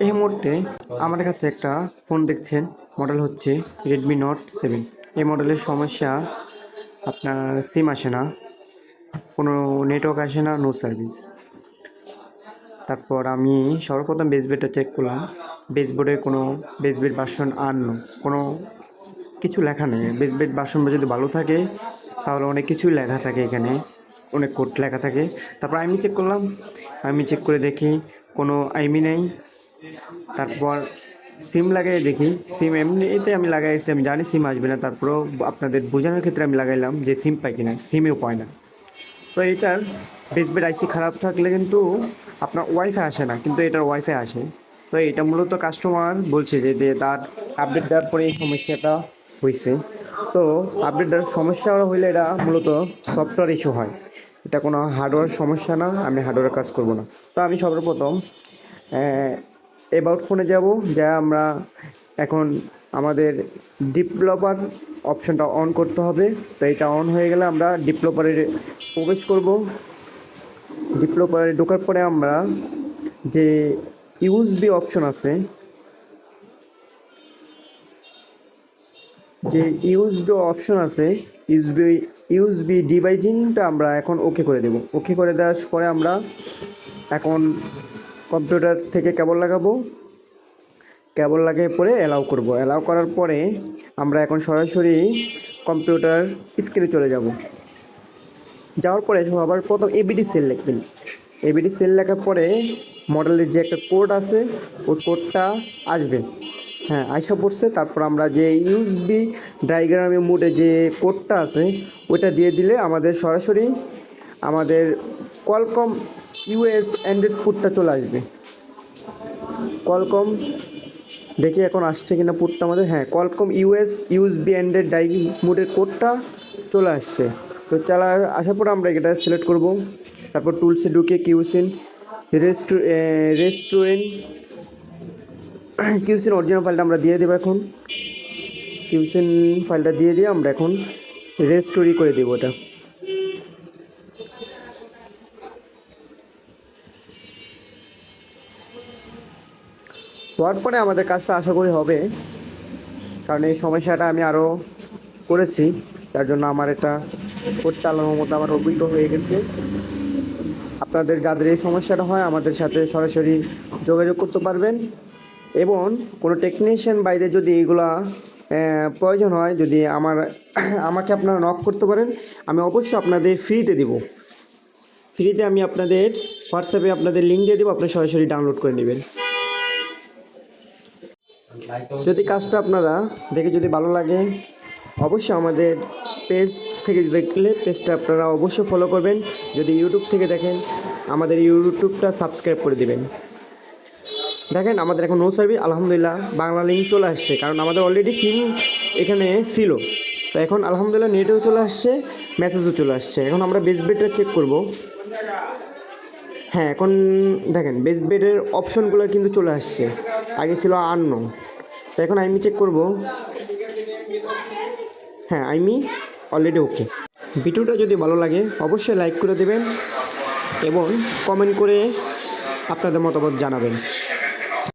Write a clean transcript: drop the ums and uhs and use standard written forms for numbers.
এই মুহূর্তে আমাদের কাছে একটা ফোন দেখছেন, মডেল হচ্ছে রেডমি নোট 7। এই মডেলের সমস্যা আপনার সিম আসে না, কোনো নেটওয়ার্ক আসে না, নো সার্ভিস। তারপর আমি সর্বপ্রথম বেসবোর্ডটা চেক করলাম। বেসবোর্ডে কোনো বেসবোর্ড ভার্সন কোনো কিছু লেখা নেই। বেসবোর্ড ভার্সন যদি ভালো থাকে তাহলে অনেক কিছুই লেখা থাকে, এখানে অনেক কোড লেখা থাকে। তারপর আমি চেক করলাম, আমি চেক করে দেখি কোনো আইমি নেই। তারপর সিম লাগাই দেখি, সিম এমনিতে আমি লাগাইছি, আমি জানি সিম আসবে না, তারপরেও আপনাদের বোঝানোর ক্ষেত্রে আমি লাগাইলাম যে সিম পাই কিনা, সিমেও পায় না। তো এটার বেসবেড আইসি খারাপ থাকলে কিন্তু আপনার ওয়াইফাই আসে না, কিন্তু এটার ওয়াইফাই আসে। তো এটা মূলত কাস্টমার বলছে যে তার আপডেট দেওয়ার পরে এই সমস্যাটা হয়েছে। তো আপডেট দেওয়ার সমস্যা হইলে এটা মূলত সফটওয়্যার ইস্যু হয়, এটা কোনো হার্ডওয়্যার সমস্যা না। আমি হার্ডওয়্যার কাজ করব না। তো আমি সর্বপ্রথম অ্যাবাউট ফোনে যাব, যা আমরা এখন আমাদের ডেভেলপার অপশনটা অন করতে হবে। তো এটা অন হয়ে গেলে আমরা ডেভেলপারে প্রবেশ করব। ডেভেলপারে ঢোকার পরে আমরা যে ইউএসবি অপশন আছে, ইউএসবি ডিভাইজিংটা আমরা এখন ওকে করে দেব। ওকে করে দেওয়ার পরে আমরা এখন কম্পিউটার থেকে কেবল লাগাবো। কেবল লাগিয়ে পরে অ্যালাউ করব। অ্যালাউ করার পরে আমরা এখন সরাসরি কম্পিউটার স্ক্রিনে চলে যাব। যাওয়ার পরে সবার প্রথম এবিডি সেল লিখবেন। এবিডি সেল লেখার পরে মডেলের যে একটা কোড আছে, ওই কোডটা আসবে। হ্যাঁ, আইসা পড়ছে। তারপর আমরা যে ইউএসবি ডায়াগ্রামে মোডে যে কোডটা আছে ওইটা দিয়ে দিলে আমাদের সরাসরি আমাদের কোয়ালকম ইউএস অ্যান্ড্রয়েড পুটটা চলে আসবে। কোয়ালকম দেখি এখন আসছে কিনা পুটটা আমাদের। হ্যাঁ, কোয়ালকম ইউএসবি অ্যান্ড্রয়েড মোডের কোডটা চলে আসছে। তো আসার পর আমরা এটা সিলেক্ট করব। তারপর টুলসে ঢুকে কিউসিন অরিজিনাল ফাইলটা আমরা দিয়ে দেবো। এখন কিউসিন ফাইলটা দিয়ে আমরা এখন রেস্টোরি করে দেবো এটা। হওয়ার পরে আমাদের কাজটা আশা করি হবে, কারণ এই সমস্যাটা আমি আরও করেছি, তার জন্য আমার এটা করতে আল্লাহর মতো আমার অভিজ্ঞ হয়ে গেছে। আপনাদের যাদের এই সমস্যাটা হয় আমাদের সাথে সরাসরি যোগাযোগ করতে পারবেন, এবং কোনো টেকনিশিয়ান বাইরে যদি এইগুলা প্রয়োজন হয়, যদি আমাকে আপনারা নক করতে পারেন। আমি অবশ্যই আপনাদের ফ্রিতে দেব। ফ্রিতে আমি আপনাদের হোয়াটসঅ্যাপে আপনাদের লিঙ্ক দিয়ে দেবো, আপনি সরাসরি ডাউনলোড করে নেবেন। যদি কাজটা আপনারা দেখে যদি ভালো লাগে, অবশ্যই আমাদের পেজ থেকে দেখলে পেজটা আপনারা অবশ্যই ফলো করবেন। যদি ইউটিউব থেকে দেখেন আমাদের ইউটিউবটা সাবস্ক্রাইব করে দিবেন। দেখেন আমাদের এখন নো সার্ভিস, আলহামদুলিল্লাহ বাংলা লিঙ্ক চলে আসছে, কারণ আমাদের অলরেডি সিম এখানে ছিল। তো এখন আলহামদুলিল্লাহ নেটেও চলে আসছে, মেসেজও চলে আসছে। এখন আমরা বেসবেডটা চেক করব। হ্যাঁ, এখন দেখেন বেসবেডের অপশনগুলো কিন্তু চলে আসছে, আগে ছিল আননোন। তো এখন আমি চেক করব। হ্যাঁ, আমি অলরেডি ওকে। ভিডিওটা যদি ভালো লাগে অবশ্যই লাইক করে দেবেন এবং কমেন্ট করে আপনাদের মতামত জানাবেন।